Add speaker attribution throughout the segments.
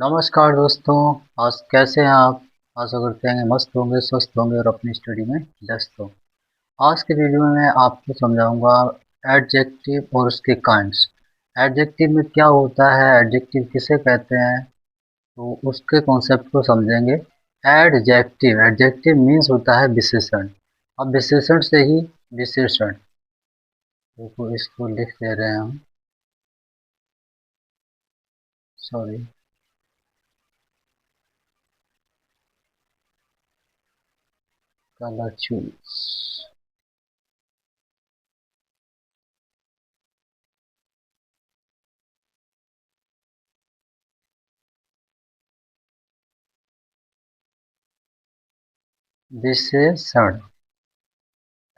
Speaker 1: नमस्कार दोस्तों। आज कैसे हैं आप? आशा करते हैं कि मस्त होंगे, स्वस्थ होंगे और अपनी स्टडी में व्यस्त हो। आज के वीडियो में मैं आपको समझाऊंगा एडजेक्टिव और उसके काइंड्स। एडजेक्टिव में क्या होता है, एडजेक्टिव किसे कहते हैं, तो उसके कॉन्सेप्ट को समझेंगे। एडजेक्टिव एडजेक्टिव मीन्स होता है विशेषण। अब विशेषण से ही विशेषण, देखो इसको लिख दे रहे हैं हम, सॉरी। कलर चूज, विशेषण।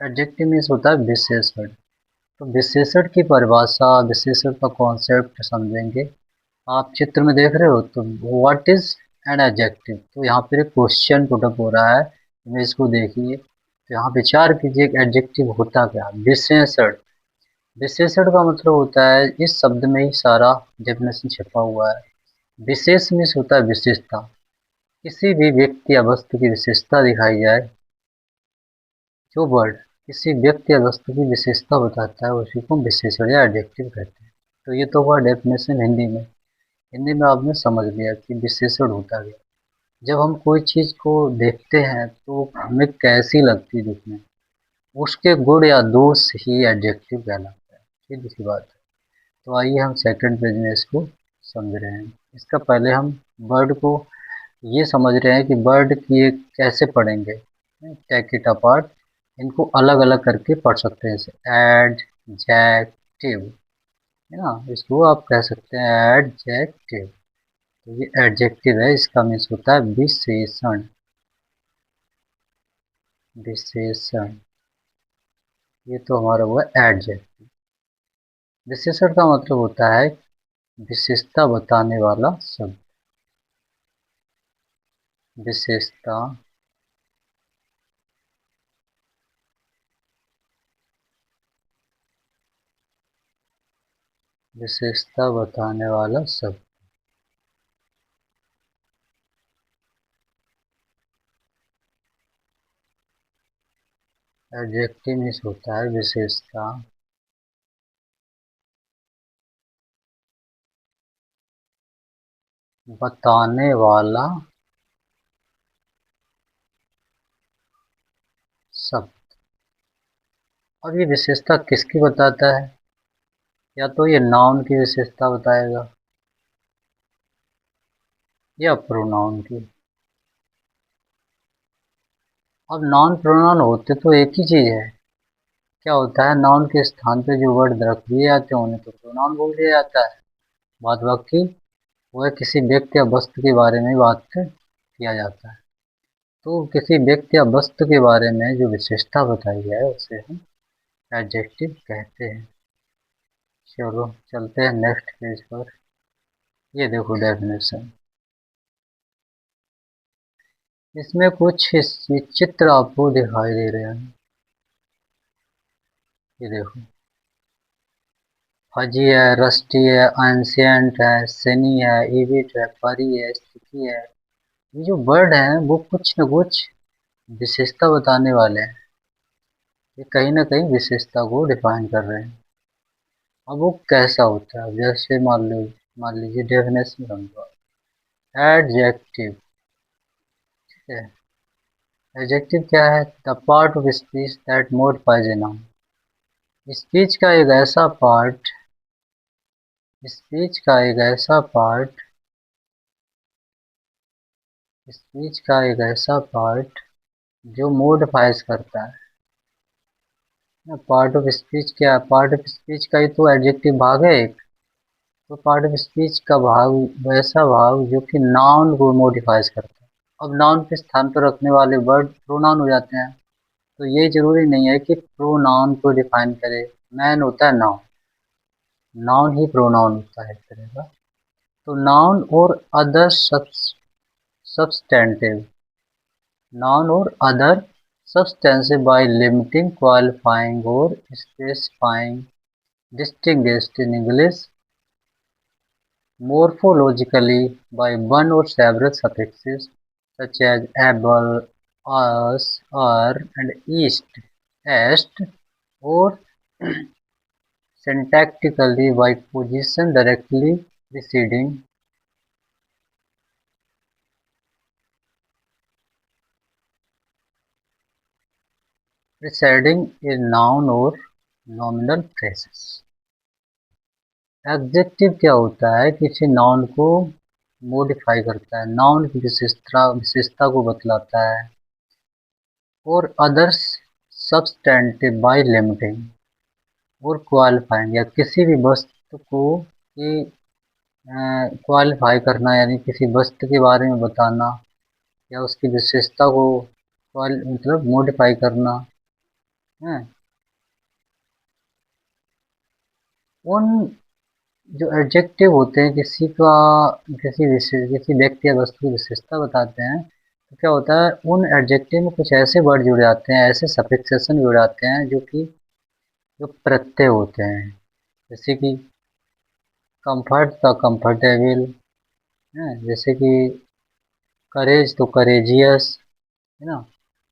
Speaker 1: एडजेक्टिव मीन्स होता है विशेषण। तो विशेषण की परिभाषा, विशेषण का कॉन्सेप्ट समझेंगे। आप चित्र में देख रहे हो, तो व्हाट इज एन एडजेक्टिव, तो यहाँ पर एक क्वेश्चन पुटअप हो रहा है। मैं इसको देखिए, तो यहाँ विचार कीजिए कि एडजेक्टिव होता क्या। विशेषण, विशेषण का मतलब होता है, इस शब्द में ही सारा डेफिनेशन छिपा हुआ है। विशेष मीन्स होता है विशेषता। किसी भी व्यक्ति या वस्तु की विशेषता दिखाई जाए, जो वर्ड किसी व्यक्ति या वस्तु की विशेषता बताता है उसी को विशेषण या एडजेक्टिव कहते हैं। तो ये तो हुआ डेफिनेशन हिंदी में। हिंदी में आपने समझ लिया कि विशेषण होता क्या। जब हम कोई चीज़ को देखते हैं तो हमें कैसी लगती है दिखने में, उसके गुण या दोष ही एडजेक्टिव कहलाता है। सीधी सी बात है। तो आइए हम सेकंड पेज में इसको समझ रहे हैं। इसका पहले हम वर्ड को ये समझ रहे हैं कि वर्ड की एक कैसे पढ़ेंगे। टेक इट अपार्ट, इनको अलग अलग करके पढ़ सकते हैं, जैसे एडजेक्टिव, है ना, इसको आप कह सकते हैं एडजेक्टिव। तो ये एडजेक्टिव है, इसका मीन्स होता है विशेषण। विशेषण, ये तो हमारा हुआ एडजेक्टिव। विशेषण का मतलब होता है विशेषता बताने वाला शब्द। विशेषता विशेषता बताने वाला शब्द। एडजेक्टिव मीन्स होता है विशेषता बताने वाला शब्द। अब ये विशेषता किसकी बताता है? या तो ये नाउन की विशेषता बताएगा या प्रोनाउन की। अब नाउन प्रोनाउन होते तो एक ही चीज है। क्या होता है, नाउन के स्थान पे जो वर्ड रख दिए जाते हैं उन्हें तो प्रोनाउन बोल दिया जाता है। बात बाकी वह किसी व्यक्ति या वस्तु के बारे में बात किया जाता है। तो किसी व्यक्ति या वस्तु के बारे में जो विशेषता बताई है उसे हम एडजेक्टिव कहते हैं। चलो चलते हैं नेक्स्ट पेज पर। ये देखो डेफिनेशन। इसमें कुछ चित्र आपको दिखाई दे रहे हैं। ये देखो, फजी है, रस्टी है, एंशियंट है, सनी है, इविट है, परी है, स्टिकी है। ये जो वर्ड हैं वो कुछ न कुछ विशेषता बताने वाले हैं। ये कहीं ना कहीं विशेषता को डिफाइन कर रहे हैं। अब वो कैसा होता है, जैसे मान लीजिए डेफिनेशन समझो। एडजेक्टिव, ठीक है। एडजेक्टिव क्या है? The part of speech that modifies a noun. Speech का एक ऐसा पार्ट, स्पीच का एक ऐसा पार्ट, स्पीच का एक ऐसा पार्ट जो मॉडिफाइज करता है। पार्ट ऑफ स्पीच क्या है? पार्ट ऑफ स्पीच का ही तो एडजेक्टिव भाग है एक। तो पार्ट ऑफ स्पीच का भाग, वैसा भाग जो कि नाउन को मॉडिफाइज करता है। अब नाउन के स्थान पर रखने वाले वर्ड प्रोनाउन हो जाते हैं। तो ये जरूरी नहीं है कि प्रोनाउन को डिफाइन करे। मैन होता है नाउन, नाउन ही प्रोनाउन होता है एक तरह का। तो नाउन और अदर सब्सटेंटिव, नाउन और other substantive by limiting, qualifying और specifying, distinguished in English morphologically by one or several suffixes such as able, as, er, and east, est, or syntactically by position directly preceding a noun or nominal phrases. Adjective क्या होता है? किसी noun को modify करता है, noun की विशेषता को बतलाता है, और अदर्स सब्सटेंटिव बाय लिमिटिंग और क्वालिफाइंग, या किसी भी वस्तु को की क्वालिफाई करना, यानी किसी वस्तु के बारे में बताना या उसकी विशेषता को मतलब मॉडिफाई करना है। उन जो एडजेक्टिव होते हैं किसी व्यक्ति या वस्तु की विशेषता बताते हैं, तो क्या होता है, उन एडजेक्टिव में कुछ ऐसे वर्ड जुड़ जाते हैं, ऐसे सफिक्सेशन जुड़ जाते हैं जो प्रत्यय होते हैं। जैसे कि कंफर्ट तो कंफर्टेबल है, जैसे कि करेज तो करेजियस है ना,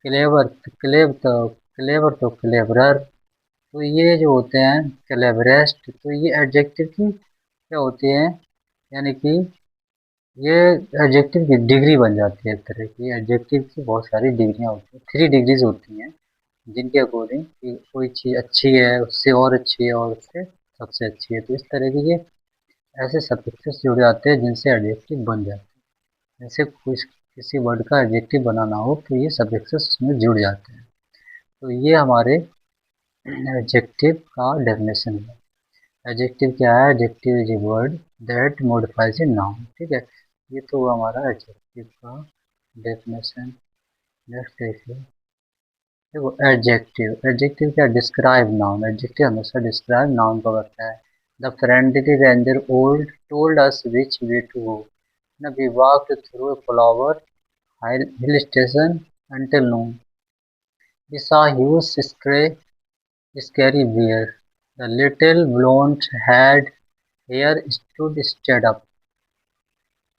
Speaker 1: क्लेवर तो क्लेवरर। तो ये जो होते हैं क्लेवरेस्ट, तो ये एडजेक्टिव की क्या होती है, यानी कि ये एडजेक्टिव की डिग्री बन जाती है। एक तरह की एडजेक्टिव की बहुत सारी डिग्रियां होती हैं, 3 डिग्रीज होती हैं, जिनके अकॉर्डिंग कि कोई चीज़ अच्छी है, उससे और अच्छी है, और उससे सबसे अच्छी है। तो इस तरह के ये ऐसे सफिक्सेस जुड़ जाते हैं जिनसे एडजेक्टिव बन जाते हैं। जैसे कुछ किसी वर्ड का एडजेक्टिव बनाना हो तो ये सफिक्सेस उसमें जुड़ जाते हैं। तो ये हमारे एडजेक्टिव का डेफिनेशन है। एडजेक्टिव क्या है? Adjective is a word that modifies a noun. ठीक है, ये तो हुआ हमारा एडजेक्टिव का डेफिनेशन। नेक्स्ट देखिए, देखो एडजेक्टिव, एडजेक्टिव क्या? Describe noun. एडजेक्टिव हमेशा डिस्क्राइब नाउन को करता है। The friendly ranger old told us which way to go, ना we walked through a flower hill station until noon. We saw huge scary bear. The little blonde haired hare stood straight up.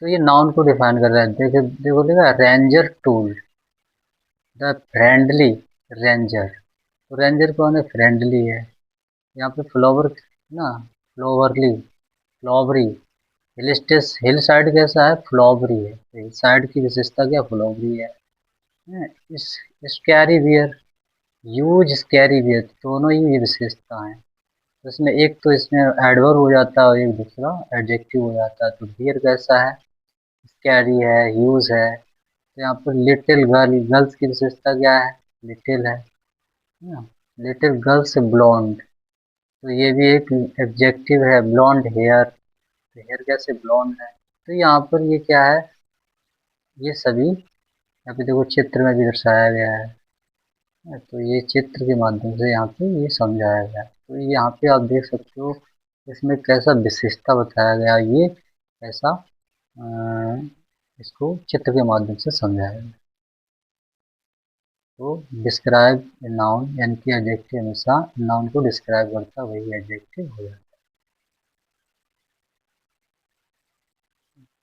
Speaker 1: तो ये noun को define कर रहा है। देखो देखो देखा, ranger tool, the friendly ranger. तो रेंजर कौन है? फ्रेंडली है। यहाँ पे फ्लावर ना, फ्लोवरली, फ्लॉवरी। हिल साइड कैसा है? फ्लॉवरी है। हिल साइड की विशेषता क्या? फ्लॉवरी है। इस scary bear, huge scary bear, दोनों ही ये विशेषता हैं। तो इसमें एक तो इसमें एडवर्ब हो जाता है और एक दूसरा एडजेक्टिव हो जाता है। तो बियर कैसा है? स्कैरी है, ह्यूज है। तो यहाँ पर लिटिल गर्ल, गर्ल्स की विशेषता क्या है? लिटिल है ना। लिटिल गर्ल्स ब्लॉन्ड, तो ये भी एक एडजेक्टिव है। ब्लॉन्ड हेयर, तो हेयर कैसे? ब्लॉन्ड है। तो यहाँ पर ये क्या है? ये सभी यहाँ पे देखो चित्र में भी दर्शाया गया है। तो ये चित्र के माध्यम से यहाँ पे ये समझाया गया है। तो यहाँ पे आप देख सकते हो इसमें कैसा विशेषता बताया गया, ये कैसा इसको चित्र के माध्यम से समझाया गया। तो डिस्क्राइब नाउन, यानी कि एडजेक्टिव हमेशा नाउन को डिस्क्राइब करता है, वही एडजेक्टिव हो जाता है।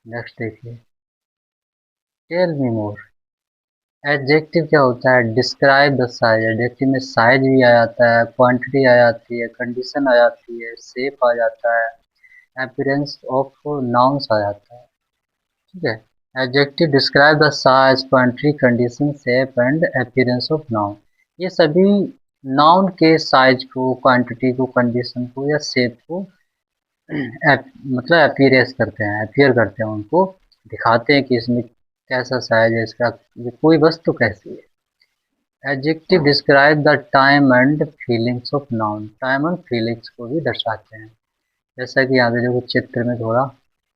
Speaker 1: नेक्स्ट देखिए, टेल मी मोर। एडजेक्टिव क्या होता है? Describe the size. एडजेक्टिव में साइज भी आ जाता है, क्वांटिटी आ जाती है, कंडीशन आ जाती है, शेप आ जाता है, अपीयरेंस ऑफ नाउन्स आ जाता है। ठीक है, adjective describe the size, quantity, condition, shape and appearance of noun. ये सभी नाउन के साइज को, क्वांटिटी को, कंडीशन को या शेप को मतलब अपीयरेंस करते हैं, अपीयर करते हैं, उनको दिखाते हैं कि इसमें कैसा साइज है इसका, ये कोई वस्तु कैसी है। Adjective describe the time and feelings of noun. Time and feelings को भी दर्शाते हैं। जैसा कि यहाँ पे देखो चित्र में थोड़ा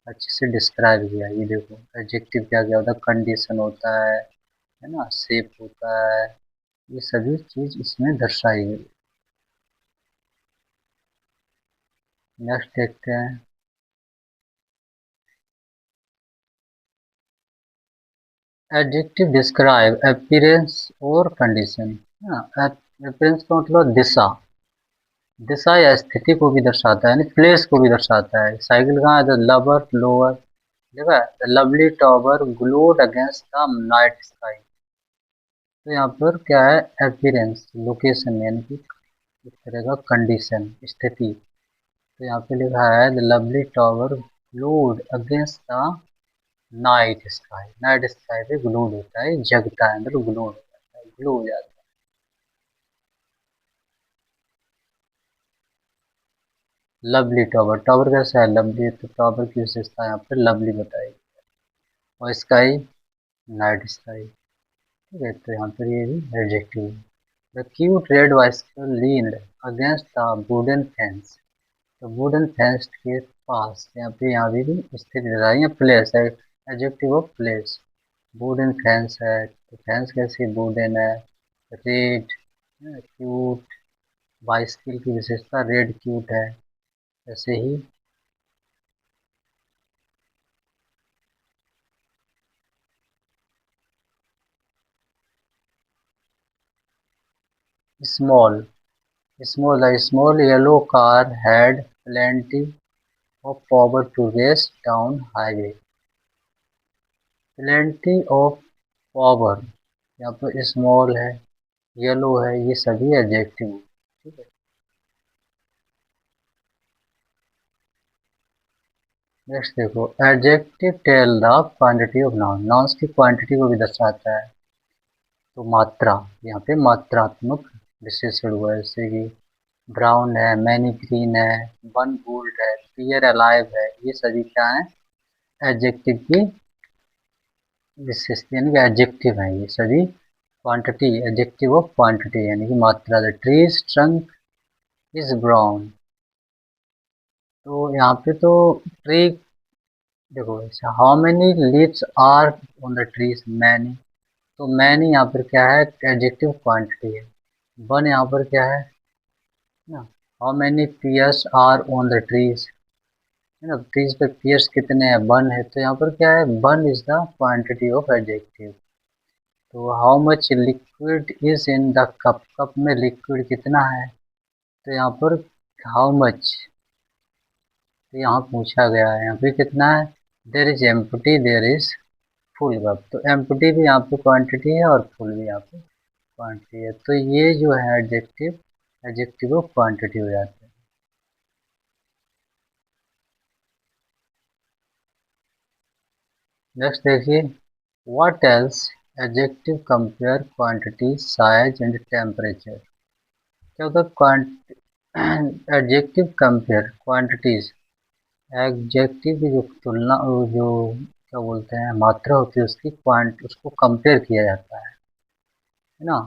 Speaker 1: अच्छे से डिस्क्राइब किया। ये देखो एडजेक्टिव क्या क्या होता है? कंडीशन होता है ना, शेप होता है, ये सभी चीज इसमें दर्शाई गई। नेक्स्ट देखते हैं, एडजेक्टिव डिस्क्राइब अपीयरेंस और कंडीशन। अपीयरेंस का मतलब दिशा, दिशा या स्थिति को भी दर्शाता है, यानी प्लेस को भी दर्शाता है। साइकिल कहाँ है? द लवर लोअर, देखा है, the lovely tower glowed against the night sky. तो यहाँ पर क्या है? अपीयरेंस, लोकेशन, यानी कि इस तरह का कंडीशन, स्थिति। तो यहाँ पे लिखा है the lovely tower glowed against the night sky. Night sky पे ग्लोड होता है, जगता है, मतलब ग्लोड हो जाता है, ग्लो हो जाता है। लवली टॉवर, टॉवर कैसा है? लवली, तो टॉवर की विशेषता यहाँ पे लवली बताई। और स्काई, नाइट स्काई। ठीक है, तो यहाँ पर ये भी एडजेक्टिव है। The cute red bicycle leaned against the wooden fence. तो वुडन फेंस के पास, यहाँ भी स्थित है, या प्लेस है, adjective of place. Wooden fence है, तो फेंस कैसी? वुडन है। रेड, क्यूट, बाइसिकल की विशेषता रेड क्यूट है। ऐसे ही small, small, a small yellow car had plenty of power to race down highway। plenty of power, यहाँ पर स्मॉल है, येलो है, ये सभी एडजेक्टिव। ठीक है, नेक्स्ट देखो, adjective tell the quantity of noun. Nouns की क्वांटिटी को भी दर्शाता है। तो मात्रा, यहाँ पे मात्रात्मक विशेषण हुआ है, जैसे कि ब्राउन है, मैनी ग्रीन है, वन गोल्ड है, पियर अलाइव है, ये सभी क्या है? एडजेक्टिव की विशेषता, यानी कि एडजेक्टिव है ये सभी। क्वांटिटी, एडजेक्टिव ऑफ क्वांटिटी, यानी कि मात्रा। The tree's trunk is brown. तो यहाँ पे तो ट्री, देखो, how many leaves are on the trees? Many. तो मैनी यहाँ पर क्या है? एडजेक्टिव क्वांटिटी है। वन यहाँ पर क्या है ना? How many pears are on the trees, है ना? ट्रीज पे पियर्स कितने हैं? वन है, तो यहाँ पर क्या है? One is the quantity of adjective. तो how much liquid is in the cup, cup में लिक्विड कितना है? तो यहाँ पर हाउ मच, तो यहाँ पूछा गया है, यहाँ पे कितना है? There is empty, there is full cup. तो एम्प्टी भी यहाँ पे क्वांटिटी है और फुल भी यहाँ पे क्वांटिटी है। तो ये जो है एडजेक्टिव, एडजेक्टिव ऑफ क्वांटिटी हो जाते हैं। नेक्स्ट देखिए, what else? Adjective compare quantity, size and temperature. क्या होता है? एडजेक्टिव कंपेयर क्वांटिटीज, एडजेक्टिव की जो तुलना, जो क्या बोलते हैं, मात्रा होती है उसकी, क्वांट, उसको कंपेयर किया जाता है ना?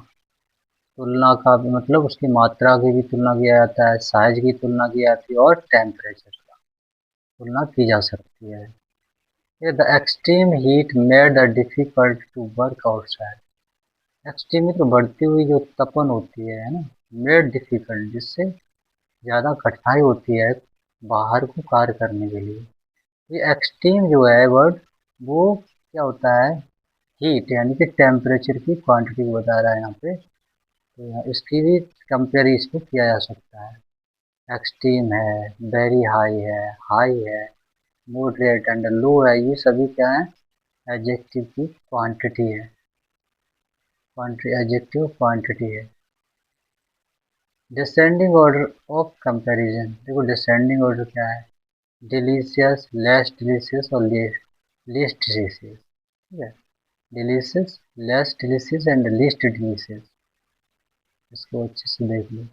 Speaker 1: तुलना का भी मतलब उसकी मात्रा की भी तुलना किया जाता है, साइज की तुलना की जाती है, और टेम्परेचर का तुलना की जा सकती है। ये the extreme heat made the difficult to work outside. Extreme तो बढ़ती हुई जो तपन होती है ना, मेड डिफिकल्ट, जिससे ज़्यादा कठिनाई होती है बाहर को कार्य करने के लिए। ये एक्सट्रीम जो है वर्ड, वो क्या होता है? हीट, यानी कि टेम्परेचर की क्वांटिटी को बता रहा है यहाँ पे। तो इसकी भी कंपेयर इसको किया जा सकता है। एक्सट्रीम है, वेरी हाई है, मॉडरेट एंड लो है, ये सभी क्या है? एडजेक्टिव की क्वांटिटी है, क्वांटिटी, एडजेक्टिव क्वांटिटी है। डिसेंडिंग ऑर्डर ऑफ कंपैरिजन, देखो डिसेंडिंग ऑर्डर क्या है? डिलीशियस, लेस डिलीशियस और लीस्ट डिलीशियस। ठीक है, delicious, less delicious and least delicious, इसको अच्छे से देख लो।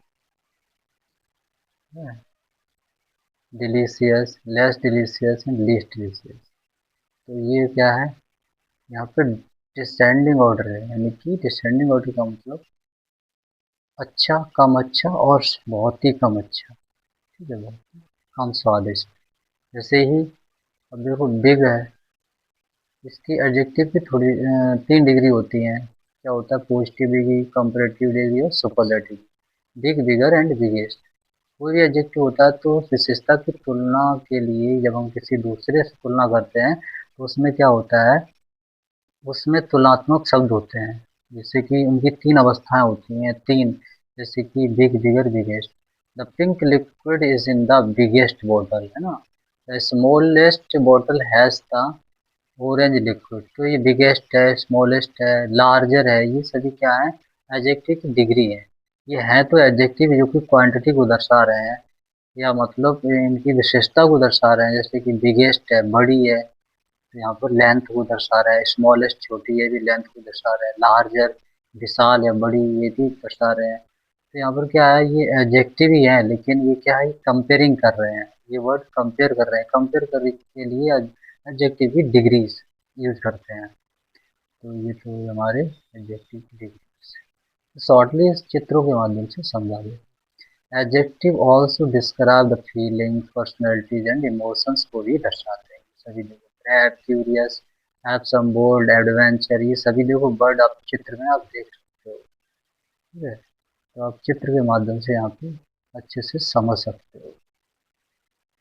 Speaker 1: Delicious, less delicious and least delicious. तो ये क्या है? यहाँ पे डिसेंडिंग ऑर्डर है, यानी कि डिसेंडिंग ऑर्डर का मतलब अच्छा, कम अच्छा और बहुत ही कम अच्छा। ठीक है, बहुत कम स्वादिष्ट। जैसे ही, अब देखो बिग है, इसकी एडजेक्टिव की थोड़ी 3 डिग्री होती हैं। क्या होता है? पॉजिटिव डिग्री, कंपैरेटिव डिग्री और superlative. Big, bigger and biggest. कोई भी एडजेक्टिव होता है तो उस विशेषता की तुलना के लिए जब हम किसी दूसरे से तुलना करते हैं, तो उसमें क्या होता है? उसमें तुलनात्मक शब्द होते हैं, जैसे कि उनकी 3 अवस्थाएं होती हैं, 3, जैसे कि big, bigger, biggest. The pink liquid is in the biggest bottle, है ना। The smallest bottle has the orange liquid. तो ये बिगेस्ट है, स्मॉलेस्ट है, लार्जर है, ये सभी क्या है, एडजेक्टिव की डिग्री है। ये है तो एडजेक्टिव जो कि क्वांटिटी को दर्शा रहे हैं, या मतलब इनकी विशेषता को दर्शा रहे हैं। जैसे कि बिगेस्ट है, बड़ी है, तो यहाँ पर लेंथ को दर्शा रहा है। स्मॉलेस्ट छोटी है, भी लेंथ को दर्शा रहा है। लार्जर विशाल या बड़ी, ये भी दर्शा रहे हैं। तो यहाँ पर क्या है, ये एडजेक्टिव ही है, लेकिन ये क्या है, कंपेयरिंग कर रहे हैं। ये वर्ड कंपेयर कर रहे हैं, कंपेयर करने के लिए एडजेक्टिव की डिग्रीज यूज करते हैं। तो ये तो हमारे एडजेक्टिव की डिग्री शॉर्टली इस चित्रों के माध्यम से समझा गया। Adjective also describe the feelings, personalities and emotions को भी दर्शाते हैं। सभी देखो, ब्रेव, क्यूरियस, हैवसम, बोल्ड, एडवेंचर, ये सभी देखो वर्ड आप चित्र में आप देख सकते हो। ठीक है, तो आप चित्र के माध्यम से यहाँ पे अच्छे से समझ सकते हो।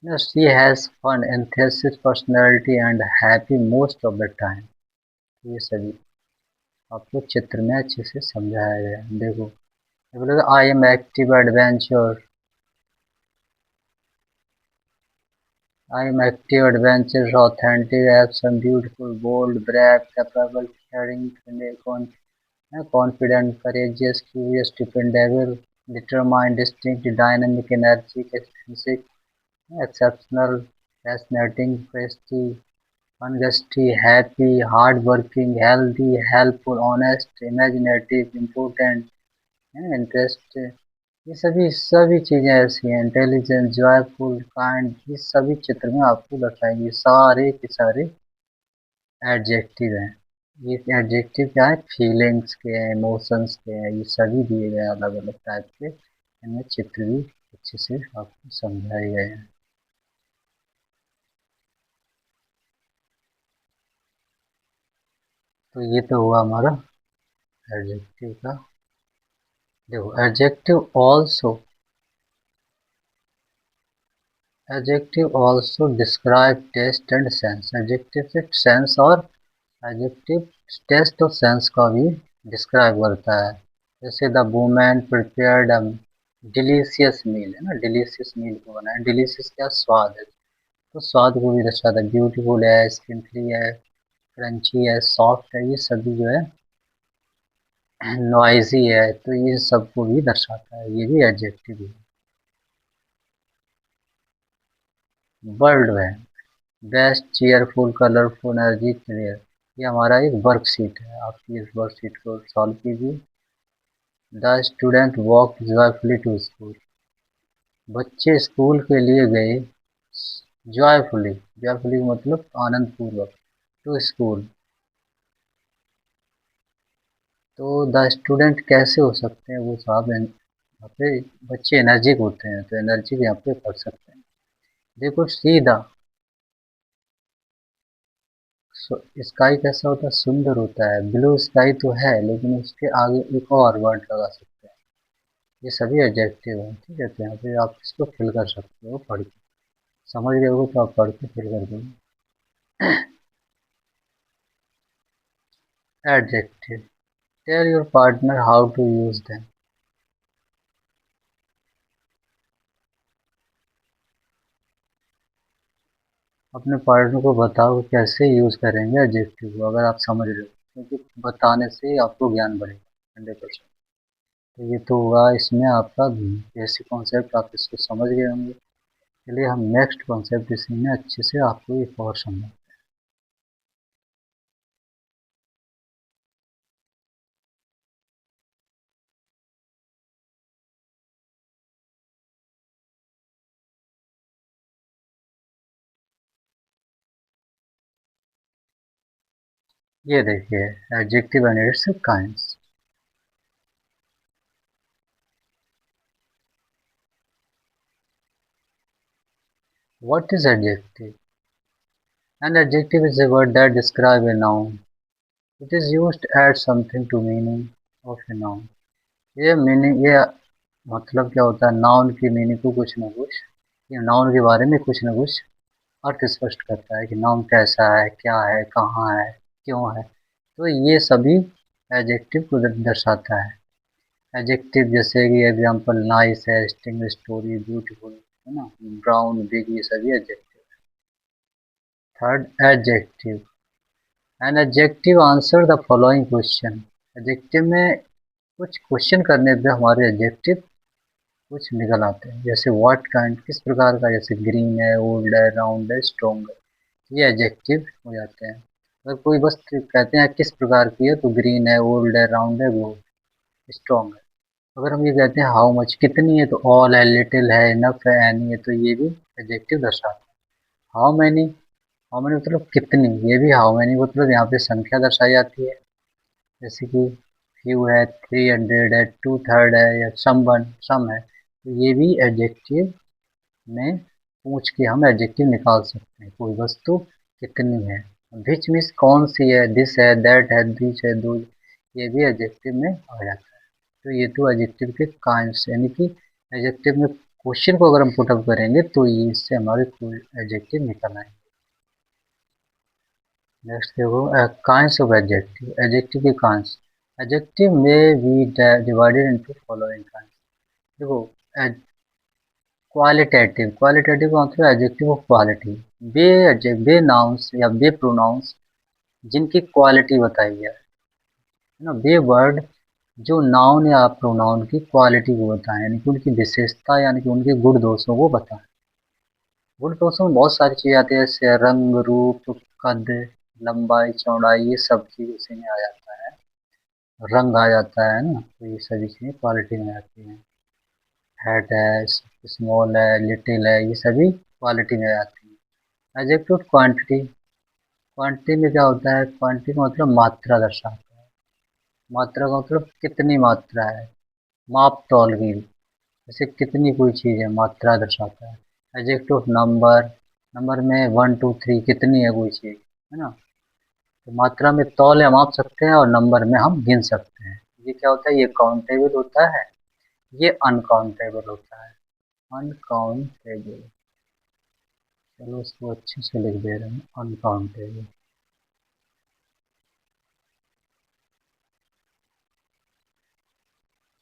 Speaker 1: She has fun, enthusiastic personality and happy most of the time। ये सभी आपको चित्र में अच्छे से समझाया गया है। देखो, बोलेगा I am active, adventure, I am active, adventurous, authentic, awesome, beautiful, bold, brave, capable, caring, confident, courageous, curious, dependable, determined, distinct, dynamic, energetic, extrinsic, exceptional, fascinating, prestige, ungusty, happy, hardworking, healthy, helpful, honest, imaginative, important, interest, ये सभी सभी चीज़ें ऐसी हैं। Intelligent, joyful, kind, ये सभी चित्र में आपको दर्शाएंगे। सारे के सारे एडजेक्टिव हैं। ये एडजेक्टिव क्या है, फीलिंग्स के हैं, इमोशंस के हैं, ये सभी दिए गए हैं अलग अलग टाइप के। इनमें चित्र भी अच्छे से आपको समझाए गए हैं। तो ये तो हुआ हमारा एडजेक्टिव का। देखो, adjective also describe taste and sense. Adjective से सेंस और एडजेक्टिव टेस्ट और सेंस का भी डिस्क्राइब करता है। जैसे the women prepared a delicious meal, है ना, डिलीशियस मील को बनाया। डिलीशियस क्या, स्वाद है, तो स्वाद को भी दर्शाता है। ब्यूटीफुल है, स्किनफुली है, क्रंची है, सॉफ्ट है, ये सभी जो है नॉइजी है, तो ये सबको भी दर्शाता है। ये भी एडजेक्टिव है। वर्ल्ड में best, cheerful, colourful, energy, clear, ये हमारा एक वर्कशीट है। आप इस वर्कशीट को सॉल्व कीजिए। The student walk joyfully to school, बच्चे स्कूल के लिए गए जॉयफुली। जॉयफुली मतलब आनंद पूर्वक, टू स्कूल। तो द स्टूडेंट कैसे हो सकते हैं वो साहब, यहाँ पे बच्चे एनर्जिक होते हैं, तो एनर्जी यहाँ पे पढ़ सकते हैं। देखो, सीधा स्काई कैसा होता है, सुंदर होता है। ब्लू स्काई तो है, लेकिन उसके आगे एक और वर्ड लगा सकते हैं। ये सभी एडजेक्टिव हैं। ठीक है, तो यहाँ पे आप इसको फिल कर सकते हो पढ़ के। समझ गए हो तो आप पढ़ के फिल कर दोगे। Adjective, tell your partner how to use them. अपने पार्टनर को बताओ कि कैसे यूज करेंगे एडजेक्टिव को, अगर आप समझ रहे हो, क्योंकि बताने से आपको ज्ञान बढ़ेगा 100%। तो ये तो हुआ इसमें आपका बेसिक कॉन्सेप्ट, आप इसको समझ गए होंगे। चलिए हम नेक्स्ट कॉन्सेप्ट इसी में अच्छे से आपको एक और समझ। ये देखिए, adjective and it's kinds. What is adjective? An adjective is a word that describes a noun. It is used to add something to meaning of a noun. ये मतलब क्या होता है, नाउन की मीनिंग को कुछ ना कुछ, ये नाउन के बारे में कुछ ना कुछ अर्थ स्पष्ट करता है कि नाउन कैसा है, क्या है, कहाँ है, क्यों है। तो ये सभी एडजेक्टिव को दर्शाता है। एडजेक्टिव जैसे कि एग्जांपल नाइस है, स्टिंग स्टोरी, ब्यूटीफुल, है ना, ब्राउन, बिग, ये सभी adjective. Third, adjective. An adjective answer the following question. Adjective में कुछ क्वेश्चन करने पे हमारे एडजेक्टिव कुछ निकल आते हैं, जैसे व्हाट काइंड, किस प्रकार का, जैसे ग्रीन है, ओल्ड है, राउंड है, स्ट्रॉन्ग है, ये एडजेक्टिव हो जाते हैं। अगर कोई वस्तु कहते हैं किस प्रकार की है, तो ग्रीन है, ओल्ड है, राउंड है, वो स्ट्रॉन्ग है। अगर हम ये कहते हैं हाउ मच, कितनी है, तो ऑल है, लिटिल है, इनफ है, एनी है, तो ये भी एडजेक्टिव दर्शाता है। हाउ मैनी, हाउ मैनी मतलब कितनी, ये भी हाउ मैनी मतलब यहाँ पे संख्या दर्शाई जाती है, जैसे कि फ्यू है, 300 है, 2/3 है, या समवन, सम है, तो ये भी एडजेक्टिव में पूछ के हम एडजेक्टिव निकाल सकते हैं। कोई वस्तु कितनी है। विच मीन्स कौन सी है, दिस है, दैट है, दिस है, दो, ये भी एडजेक्टिव में आ जाता है। तो ये तो एडजेक्टिव के काइंड्स, यानी कि एडजेक्टिव में क्वेश्चन को अगर हम पुटअप करेंगे तो ये इससे हमारे एडजेक्टिव निकल आएंगे। नेक्स्ट देखो, काइंड्स ऑफ एडजेक्टिव, एडजेक्टिव के काइंड्स। एडजेक्टिव में be divided into following kinds. देखो, क्वालिटेटिव, क्वालिटेटिव का मतलब एडजेक्टिव ऑफ क्वालिटी। वे नाउंस या वे प्रोनाउंस जिनकी क्वालिटी बताई है ना, वे वर्ड जो नाउन या प्रोनाउन की क्वालिटी को बताएं, यानी कि उनकी विशेषता, यानी कि उनके गुण दोषों को बताएं। गुण दोषों में बहुत सारी चीज़ें आती है, जैसे रंग, रूप, कद, लंबाई, चौड़ाई, ये सब चीज़ उसी में आ जाता है। रंग आ जाता है ना, तो ये सभी चीज़ें क्वालिटी में आती हैं। हेड है, स्मॉल है, लिटिल है, ये सभी क्वालिटी में आती हैं। एडजेक्टिव क्वांटिटी, क्वांटिटी में क्या होता है, क्वांटिटी का मतलब मात्रा दर्शाता है। मात्रा का मतलब कितनी मात्रा है, माप तौल की, जैसे कितनी कोई चीज़ है, मात्रा दर्शाता है। एडजेक्टिव ऑफ नंबर, नंबर में 1 2 3 कितनी है कोई चीज़, है ना, तो मात्रा में तौल या माप सकते हैं, और नंबर में हम गिन सकते हैं। ये क्या होता है, ये काउंटेबल होता है, ये अनकाउंटेबल होता है। अनकाउंटेबल, चलो इसको अच्छे से लिख दे रहे हैं, अनकाउंटेबल।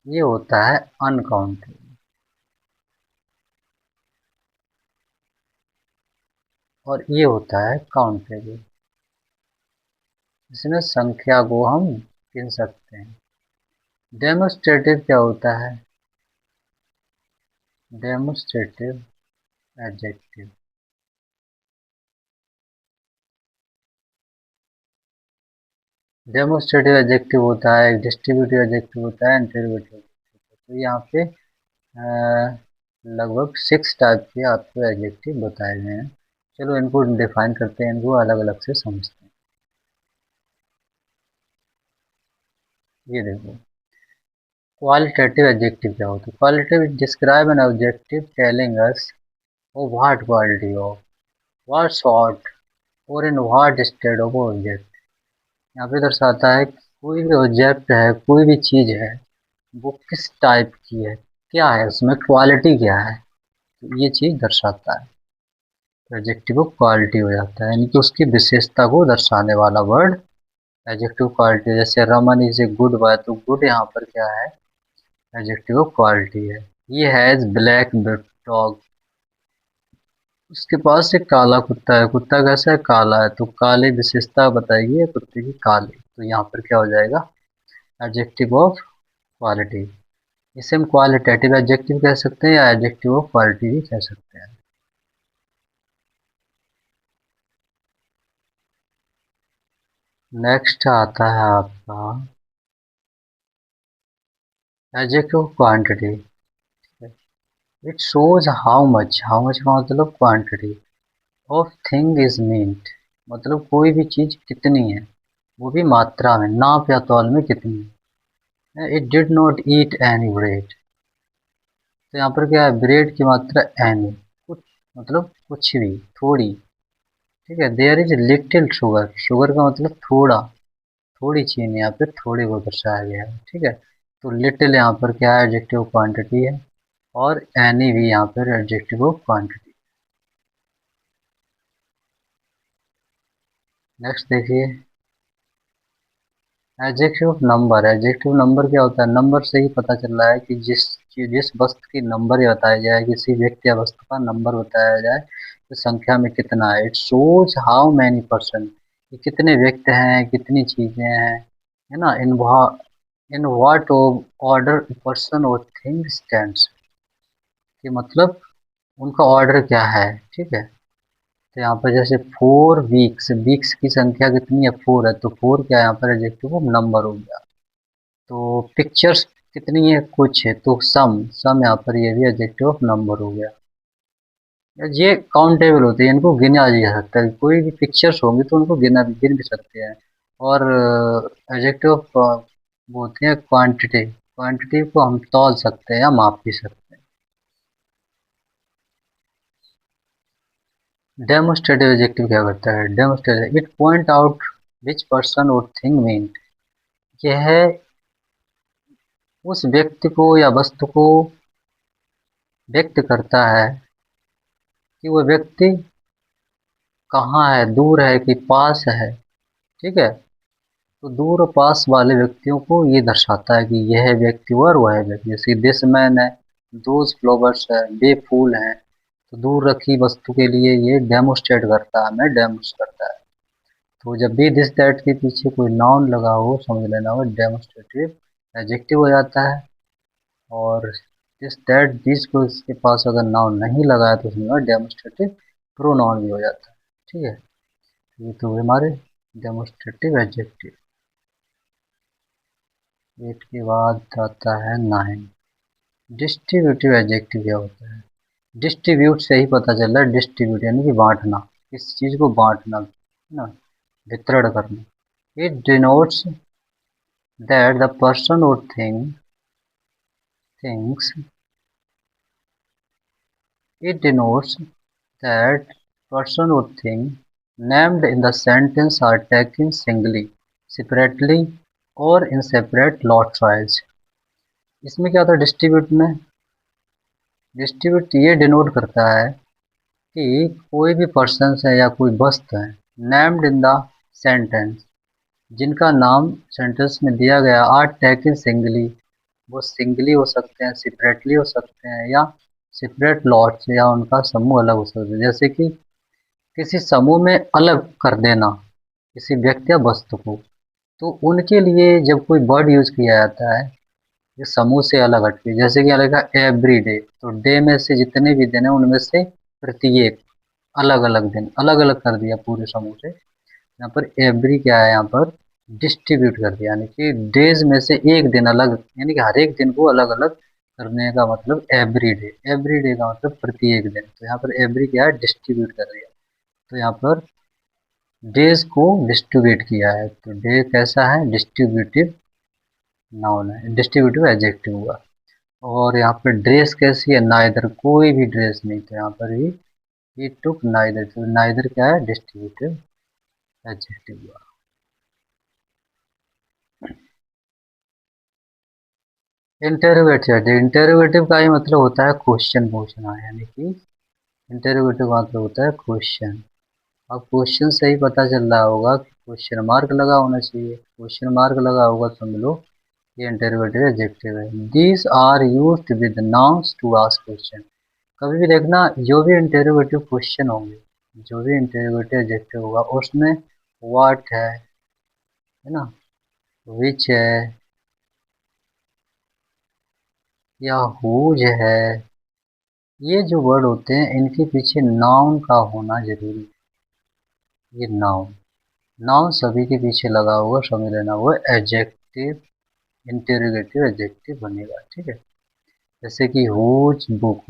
Speaker 1: ये होता है अनकाउंटेबल, और ये होता है काउंटेबल। इसमें संख्या को हम गिन सकते हैं। डेमोस्ट्रेटिव क्या होता है, डेमोस्ट्रेटिव एडजेक्टिव, डेमोस्ट्रेटिव एडजेक्टिव होता है, एक डिस्ट्रीब्यूटिव एडजेक्टिव होता है, इंटरोगेटिव एडजेक्टिव। तो यहाँ पे लगभग 6 टाइप के आपको एडजेक्टिव बताए गए हैं। चलो इनको डिफाइन करते हैं, इनको अलग अलग से समझते हैं। ये देखो, क्वालिटेटिव एडजेक्टिव क्या होता है। Qualitative describe an objective telling us of what quality of, what sort, और in what state of object। यहाँ पे दर्शाता है कि कोई भी ऑब्जेक्ट है, कोई भी चीज़ है, वो किस टाइप की है, क्या है, उसमें क्वालिटी क्या है, तो ये चीज़ दर्शाता है। तो एडजेक्टिव ऑफ क्वालिटी हो जाता है, यानी कि उसकी विशेषता को दर्शाने वाला वर्ड एडजेक्टिव क्वालिटी। जैसे Raman is a good boy, तो गुड यहाँ पर क्या है, एडजेक्टिव ऑफ क्वालिटी है। ये हैज ब्लैक डॉग, उसके पास एक काला कुत्ता है, कुत्ता कैसा है, काला है, तो काले विशेषता बताएगी है कुत्ते की, काली, तो यहाँ पर क्या हो जाएगा, एडजेक्टिव ऑफ क्वालिटी। इसे हम क्वालिटेटिव एडजेक्टिव कह सकते हैं, या एडजेक्टिव ऑफ क्वालिटी भी कह सकते हैं। नेक्स्ट आता है आपका adjective of quantity. It shows how much, how much का मतलब quantity, of thing is meant, मतलब कोई भी चीज़ कितनी है, वो भी मात्रा में, नाप या तौल में कितनी है। It did not eat any bread, तो यहाँ पर क्या है, ब्रेड की मात्रा एनी, कुछ, मतलब कुछ भी, थोड़ी, ठीक है। There is little sugar, sugar का मतलब थोड़ा, थोड़ी चीनी, यहाँ पे थोड़े को दर्शाया गया है, ठीक है। तो लिटिल यहाँ पर क्या है, एडजेक्टिव क्वांटिटी है, और एनी भी यहाँ पर एडजेक्टिव ऑफ क्वांटिटी। नेक्स्ट देखिए, एडजेक्टिव नंबर क्या होता है? नंबर से ही पता चल रहा है कि जिस वस्तु की नंबर बताया जाए, किसी व्यक्ति या वस्तु का नंबर बताया जाए तो संख्या में कितना है। It shows how many person, कि कितने व्यक्ति हैं, कितनी चीजें हैं, है ना। इन व्हाट ऑर्डर पर्सन और थिंग स्टैंड्स, कि मतलब उनका ऑर्डर क्या है, ठीक है। तो यहाँ पर जैसे 4 वीक्स, वीक्स की संख्या कितनी है? 4 है, तो 4 क्या है यहाँ पर? एडजेक्टिव नंबर हो गया। तो पिक्चर्स कितनी है? कुछ है, तो सम यहाँ पर ये भी एडजेक्टिव ऑफ नंबर हो गया। ये काउंटेबल होते हैं, इनको गिना जा सकता है। कोई भी पिक्चर्स होंगी तो उनको गिन भी सकते हैं। और एडजेक्टिव ऑफ वो होते हैं क्वांटिटी, क्वांटिटी को हम तौल सकते हैं या माप भी सकते हैं। डेमोस्ट्रेटिव एडजेक्टिव क्या करता है? Demonstrative, it point out which person और थिंग मीन, यह उस व्यक्ति को या वस्तु को व्यक्त करता है कि वह व्यक्ति कहाँ है, दूर है कि पास है, ठीक है। तो दूर और पास वाले व्यक्तियों को ये दर्शाता है कि यह व्यक्ति और वह व्यक्ति। जैसे दिस मैन है, दोज फ्लावर्स है, वे फूल हैं। तो दूर रखी वस्तु के लिए ये डेमोस्ट्रेट करता है, हमें डेमोस्ट्रेट करता है। तो जब भी दिस दैट के पीछे कोई नाउन लगा हो, समझ लेना वो डेमोस्ट्रेटिव एडजेक्टिव हो जाता है। और दिस दैट दिस को इसके पास अगर नाउन नहीं लगा है तो उसमें डेमोस्ट्रेटिव प्रोनाउन भी हो जाता है, ठीक है। ये तो हुए हमारे डेमोस्ट्रेटिव एडजेक्टिव। 8 के बाद आता है 9। डिस्ट्रीब्यूटिव एडजेक्टिव क्या होता है? डिस्ट्रीब्यूट से ही पता चल रहा है, डिस्ट्रीब्यूट यानी कि बांटना, किसी चीज को बांटना, है ना, वितरण करना। It denotes that the person और things It denotes that person or thing named in the sentence are taken singly, separately, or in separate lot trials। इसमें क्या होता है डिस्ट्रीब्यूट में? डिस्ट्रीब्यूट ये डिनोट करता है कि कोई भी पर्सन है या कोई वस्तु है, नेम्ड इन द सेंटेंस, जिनका नाम सेंटेंस में दिया गया, आर टेकन सिंगली, वो सिंगली हो सकते हैं, सेपरेटली हो सकते हैं, या सेपरेट लॉट्स, या उनका समूह अलग हो सकता है। जैसे कि किसी समूह में अलग कर देना किसी व्यक्ति या वस्तु को, तो उनके लिए जब कोई वर्ड यूज किया जाता है ये समूह से अलग हटके, जैसे कि अलग एवरी डे, तो डे में से जितने भी दिन है उनमें से प्रत्येक अलग अलग दिन अलग अलग कर दिया पूरे समूह से। यहाँ पर एवरी क्या है? यहाँ पर डिस्ट्रीब्यूट कर दिया, यानी कि डेज में से एक दिन अलग, यानी कि हर एक दिन को अलग अलग करने का मतलब एवरी डे। एवरी डे का मतलब प्रत्येक दिन, तो यहाँ पर एवरी क्या है? डिस्ट्रीब्यूट कर दिया। तो यहाँ पर डेज को डिस्ट्रीब्यूट किया है, तो डे कैसा है? डिस्ट्रीब्यूटिव नाउन है, डिस्ट्रीब्यूटिव एडजेक्टिव हुआ। और यहाँ पर ड्रेस कैसी है? नाइदर, कोई भी ड्रेस नहीं, तो यहाँ पर भी ही टुक नाइदर, तो नाइदर क्या है? डिस्ट्रीब्यूटिव एडजेक्टिव हुआ। इंटेरोगेटिव, इंटेरोगेटिव का ही मतलब होता है क्वेश्चन पूछना, यानी कि इंटेरोगेटिव का मतलब होता है क्वेश्चन। अब क्वेश्चन से ही पता चल रहा होगा कि क्वेश्चन मार्क लगा होना चाहिए, क्वेश्चन मार्क लगा होगा तो समझ लो ये इंटेरोगेटिव एडजेक्टिव है। These are used with nouns to ask question. कभी भी देखना जो भी इंटेरोगेटिव क्वेश्चन होंगे, जो भी इंटेरोगेटिव एडजेक्टिव होगा उसमें व्हाट है ना, विच है, या हुज है, ये जो वर्ड होते हैं इनके पीछे नाउन का होना जरूरी है। ये नाउन, नाउन सभी के पीछे लगा होगा, समझ लेना वो एडजेक्टिव, इंटेरोगेटिव एडजेक्टिव बनेगा, ठीक है। जैसे कि हुज बुक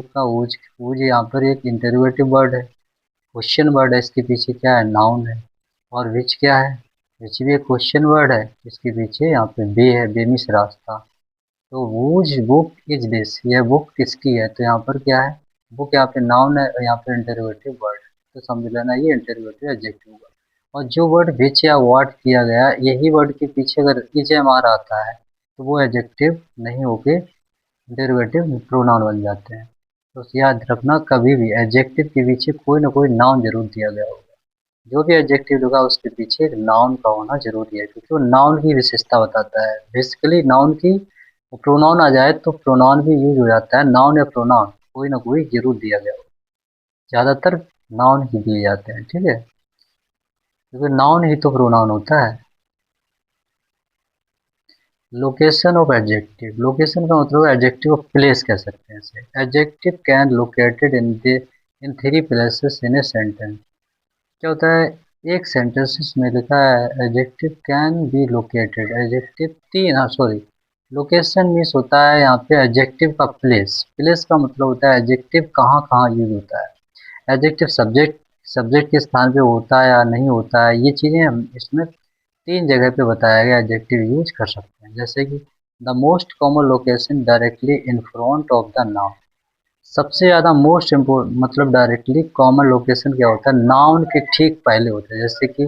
Speaker 1: का हुज यहाँ पर एक इंटेरोगेटिव वर्ड है, क्वेश्चन वर्ड है, इसके पीछे क्या है? नाउन है। और विच क्या है? विच भी एक क्वेश्चन वर्ड है, इसके पीछे यहाँ पे बे है, बेमिस रास्ता। तो वूज बुक इज दिस, यह बुक किसकी है? तो यहाँ पर क्या है? बुक यहाँ पे नाउन है और यहाँ पे इंटरोगेटिव वर्ड है, तो समझ लेना ये इंटरोगेटिव एडजेक्टिव होगा। और जो वर्ड विच या व्हाट किया गया, यही वर्ड के पीछे अगर इज एम आर आता है तो वो एडजेक्टिव नहीं होके इंटरोगेटिव प्रोनाउन बन जाते हैं। तो याद रखना कभी भी एडजेक्टिव के पीछे कोई ना कोई नाउन जरूर दिया गया होगा। जो भी एडजेक्टिव होगा उसके पीछे एक नाउन का होना जरूरी है, क्योंकि वो नाउन की विशेषता बताता है। बेसिकली नाउन की प्रोनाउन आ जाए तो प्रोनाउन भी यूज हो जाता है, नाउन या प्रोनाउन कोई ना कोई जरूर दिया गया हो। ज़्यादातर नाउन ही दिए जाते हैं, ठीक है, क्योंकि नाउन ही तो प्रोनाउन होता है। लोकेशन ऑफ एडजेक्टिव, लोकेशन का मतलब एडजेक्टिव ऑफ प्लेस कह सकते हैं इसे। Adjective can located in three places in a sentence. क्या होता है, एक सेंटेंस में लिखा है adjective can be located, adjective तीन, हाँ सॉरी, लोकेशन मीन्स होता है यहाँ पे एडजेक्टिव का प्लेस। प्लेस का मतलब होता है एडजेक्टिव कहाँ कहाँ यूज होता है। एडजेक्टिव सब्जेक्ट सब्जेक्ट के स्थान पे होता है या नहीं होता है, ये चीज़ें हम इसमें तीन जगह पे बताया गया एडजेक्टिव यूज कर सकते हैं। जैसे कि the most common location directly in front of the noun. सबसे ज़्यादा मोस्ट इम्पोर्टेंट मतलब डायरेक्टली कॉमन लोकेशन क्या होता है, नाउन के ठीक पहले होता है। जैसे कि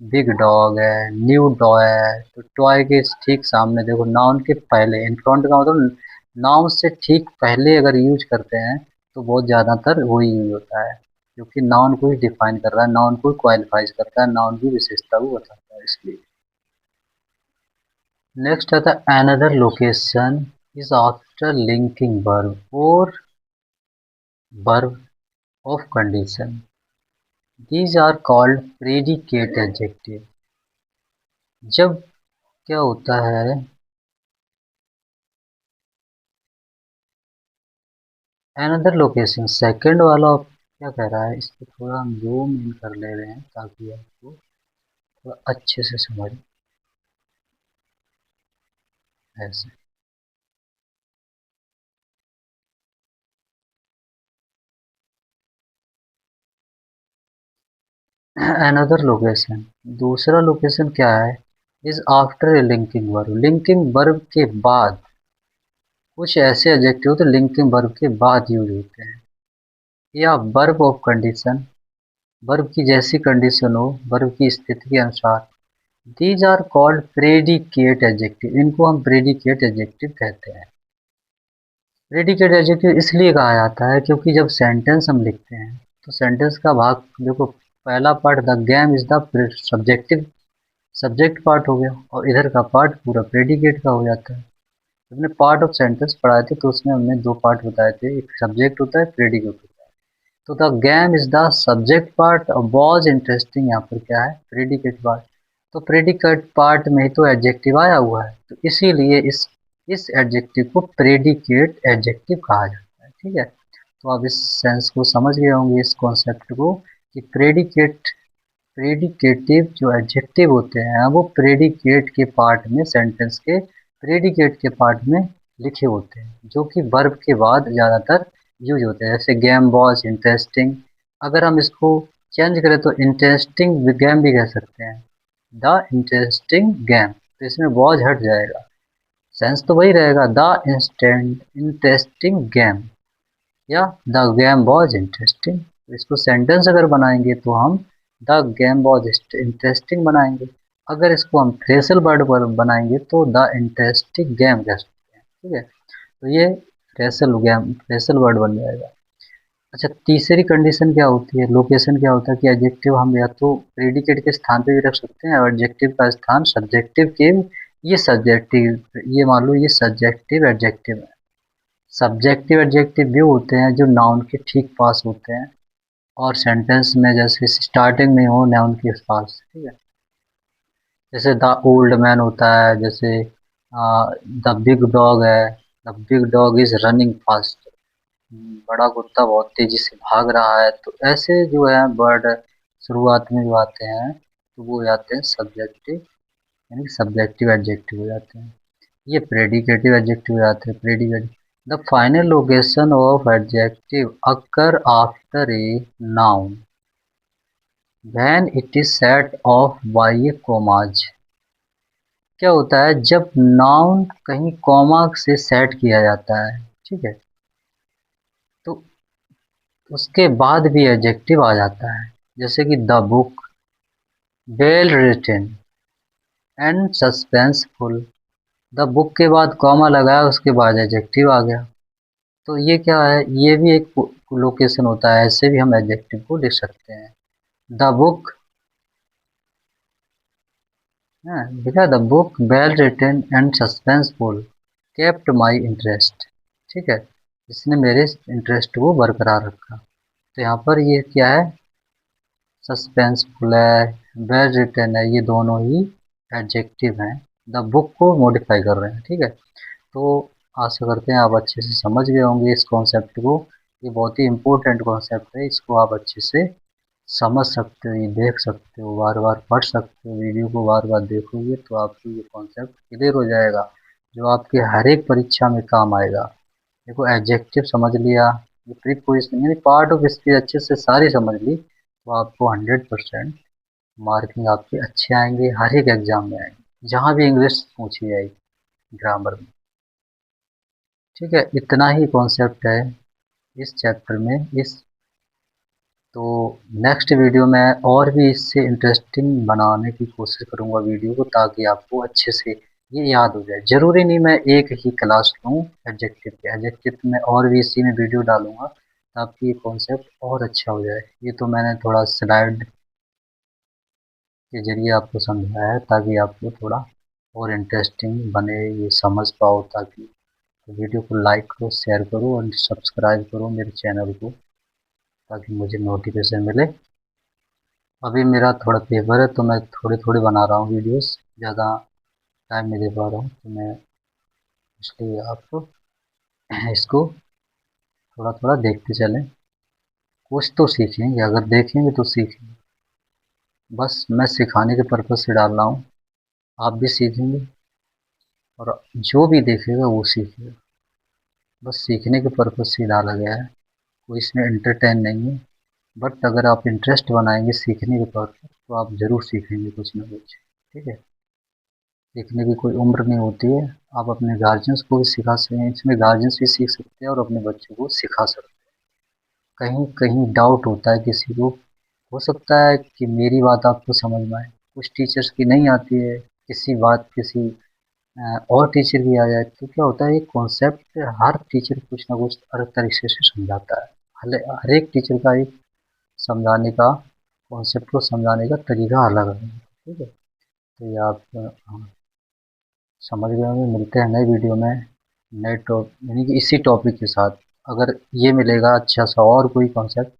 Speaker 1: बिग डॉग है, न्यू टॉय है, तो टॉय के ठीक सामने देखो, नाउन के पहले, इन फ्रंट का मतलब नाउन से ठीक पहले अगर यूज करते हैं तो बहुत ज़्यादातर वही यूज होता है, क्योंकि नाउन को ही डिफाइन कर रहा है, नाउन को ही क्वालिफाइज करता है, नाउन की विशेषता को बताता है, इसलिए। नेक्स्ट आता है another location is after linking verb और verb of condition. These are called predicate adjective. जब क्या होता है, another location सेकंड वाला क्या कह रहा है, इसको थोड़ा हम जूम इन कर ले रहे हैं ताकि आपको थोड़ा अच्छे से समझ ऐसे। another लोकेशन, दूसरा लोकेशन क्या है, is after linking verb, linking verb के बाद। कुछ ऐसे एडजेक्टिव होते हैं लिंकिंग वर्ब के बाद यूज होते हैं, या वर्ब ऑफ कंडीशन, वर्ब की जैसी कंडीशन हो, वर्ब की स्थिति के अनुसार। These are called predicate adjective, इनको हम प्रेडिकेट एडजेक्टिव कहते हैं। प्रेडिकेट एडजेक्टिव इसलिए कहा जाता है क्योंकि जब सेंटेंस हम लिखते हैं तो सेंटेंस का भाग देखो, पहला part the game is the subjective, subject part हो गया, और इधर का पार्ट पूरा प्रेडिकेट का हो जाता है। हमने पार्ट ऑफ सेंटेंस पढ़ाए थे तो उसमें हमने दो पार्ट बताए थे, एक सब्जेक्ट होता है, प्रेडिकेट होता है। तो the game is the subject part और वॉज इंटरेस्टिंग यहाँ पर क्या है, प्रेडिकेट पार्ट। तो प्रेडिकेट पार्ट में ही तो एडजेक्टिव आया हुआ है, तो इसीलिए इस एडजेक्टिव को प्रेडिकेट एडजेक्टिव कहा जाता है, ठीक है। तो आप इस सेंस को समझ गए होंगे, इस कॉन्सेप्ट को, कि प्रेडिकेटिव जो एडजेक्टिव होते हैं वो प्रेडिकेट के पार्ट में, सेंटेंस के प्रेडिकेट के पार्ट में लिखे होते हैं, जो कि वर्ब के बाद ज़्यादातर यूज होते हैं। जैसे गेम वॉज इंटरेस्टिंग, अगर हम इसको चेंज करें तो इंटरेस्टिंग गेम भी कह सकते हैं, द इंटरेस्टिंग गेम, तो इसमें वॉज हट जाएगा, सेंस तो वही रहेगा, द इंटरेस्टिंग गेम या द गेम वॉज इंटरेस्टिंग। तो इसको सेंटेंस अगर बनाएंगे तो हम द गेम वॉज इंटरेस्टिंग बनाएंगे, अगर इसको हम फ्रेसल वर्ड पर बनाएंगे तो द इंटरेस्टिंग गेम कह सकते हैं, ठीक है। तो ये फ्रेसल वर्ड बन जाएगा। अच्छा, तीसरी कंडीशन क्या होती है, लोकेशन क्या होता है, कि एडजेक्टिव हम या तो प्रेडिकेट के स्थान पे भी रख सकते हैं, और एडजेक्टिव का स्थान सब्जेक्टिव के, ये सब्जेक्टिव, ये मान लो ये सब्जेक्टिव एडजेक्टिव है। सब्जेक्टिव एडजेक्टिव भी होते हैं जो नाउन के ठीक पास होते हैं और सेंटेंस में जैसे स्टार्टिंग में हो नाउन के पास, ठीक है। जैसे द ओल्ड मैन होता है, जैसे द बिग डॉग है, the big dog is running fast, बड़ा कुत्ता बहुत तेजी से भाग रहा है। तो ऐसे जो है वर्ड शुरुआत में जो आते हैं तो वो हो जाते हैं सब्जेक्टिव, यानी सब्जेक्टिव एडजेक्टिव हो जाते हैं। ये प्रेडिकेटिव एडजेक्टिव हो जाते हैं, predicative. The final location of adjective occur after a noun when it is set off by a commas. क्या होता है, जब नाउन कहीं कॉमा से सेट किया जाता है, ठीक है, तो उसके बाद भी एडजेक्टिव आ जाता है। जैसे कि the book well written and suspenseful, the book के बाद कॉमा लगाया, उसके बाद एडजेक्टिव आ गया। तो ये क्या है, ये भी एक लोकेशन होता है, ऐसे भी हम एडजेक्टिव को लिख सकते हैं। द बुक, लिखा the book well written and suspenseful kept my interest. ठीक है, इसने मेरे इंटरेस्ट को बरकरार रखा। तो यहाँ पर ये क्या है, सस्पेंसफुल है, वेल रिटन है, ये दोनों ही एडजेक्टिव हैं, द बुक को मॉडिफाई कर रहे हैं। ठीक है, तो आशा करते हैं आप अच्छे से समझ गए होंगे इस कॉन्सेप्ट को। ये बहुत ही इम्पोर्टेंट कॉन्सेप्ट है, इसको आप अच्छे से समझ सकते हो, ये देख सकते हो, बार बार पढ़ सकते हो, वीडियो को बार बार देखोगे तो आपको ये कॉन्सेप्ट क्लियर हो जाएगा, जो आपके हर एक परीक्षा में काम आएगा। देखो एडजेक्टिव समझ लिया, ये प्रीपोजिशन यानी पार्ट ऑफ स्पीच अच्छे से सारी समझ ली, तो आपको 100% मार्किंग आपके अच्छे आएंगे, हर एक एग्जाम में आएंगे, जहाँ भी इंग्लिश पूछी जाएगी ग्रामर में। ठीक है, इतना ही कॉन्सेप्ट है इस चैप्टर में। इस तो नेक्स्ट वीडियो में और भी इससे इंटरेस्टिंग बनाने की कोशिश करूँगा वीडियो को, ताकि आपको अच्छे से ये याद हो जाए। ज़रूरी नहीं मैं एक ही क्लास लूँ एडजेक्टिव के, एडजेक्टिव में और भी इसी में वीडियो डालूँगा, ताकि ये कॉन्सेप्ट और अच्छा हो जाए। ये तो मैंने थोड़ा स्लाइड के ज़रिए आपको समझाया है, ताकि आपको थोड़ा और इंटरेस्टिंग बने, ये समझ पाओ। ताकि तो वीडियो को लाइक करो, शेयर करो और सब्सक्राइब करो मेरे चैनल को, ताकि मुझे नोटिफिकेशन मिले। अभी मेरा थोड़ा पेपर है तो मैं थोड़ी थोड़ी बना रहा हूँ वीडियोस, ज़्यादा टाइम नहीं दे पा रहा हूँ, तो मैं इसलिए आपको इसको थोड़ा थोड़ा देखते चलें। कुछ तो सीखेंगे, अगर देखेंगे तो सीखेंगे। बस मैं सिखाने के पर्पज़ से डाल रहा हूँ, आप भी सीखेंगे और जो भी देखेगा वो सीखेगा। बस सीखने के पर्पज़ से डाला गया है, कोई इसमें एंटरटेन नहीं है। बट अगर आप इंटरेस्ट बनाएंगे सीखने के तौर पर, तो आप ज़रूर सीखेंगे कुछ ना कुछ। ठीक है, सीखने की कोई उम्र नहीं होती है। आप अपने गार्जियंस को भी सिखा सकते हैं, इसमें गार्जियंस भी सीख सकते हैं और अपने बच्चों को सिखा सकते हैं। कहीं कहीं डाउट होता है किसी को, हो सकता है कि मेरी बात आपको समझ में आए, कुछ टीचर्स की नहीं आती है, किसी बात किसी और टीचर की आ जाए, तो क्या होता है, ये कॉन्सेप्ट हर टीचर कुछ ना कुछ अलग तरीके से समझाता है। हर एक टीचर का एक समझाने का, कॉन्सेप्ट को समझाने का तरीका अलग है। ठीक है, तो ये आप समझ गए होंगे। मिलते हैं नए वीडियो में, नए टॉप यानी कि इसी टॉपिक के साथ। अगर ये मिलेगा अच्छा सा और कोई कॉन्सेप्ट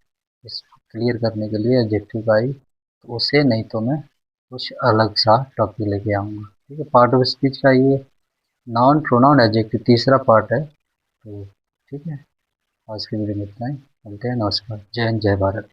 Speaker 1: इस क्लियर करने के लिए एडजेक्टिव का ही, तो उसे, नहीं तो मैं कुछ अलग सा टॉपिक लेके आऊँगा। ठीक है, पार्ट ऑफ स्पीच का ये नाउन प्रोनाउन एडजेक्टिव तीसरा पार्ट है। तो ठीक है, आज की वीडियो में इतना ही। मिलते हैं, नमस्कार, जय हिंद, जय भारत।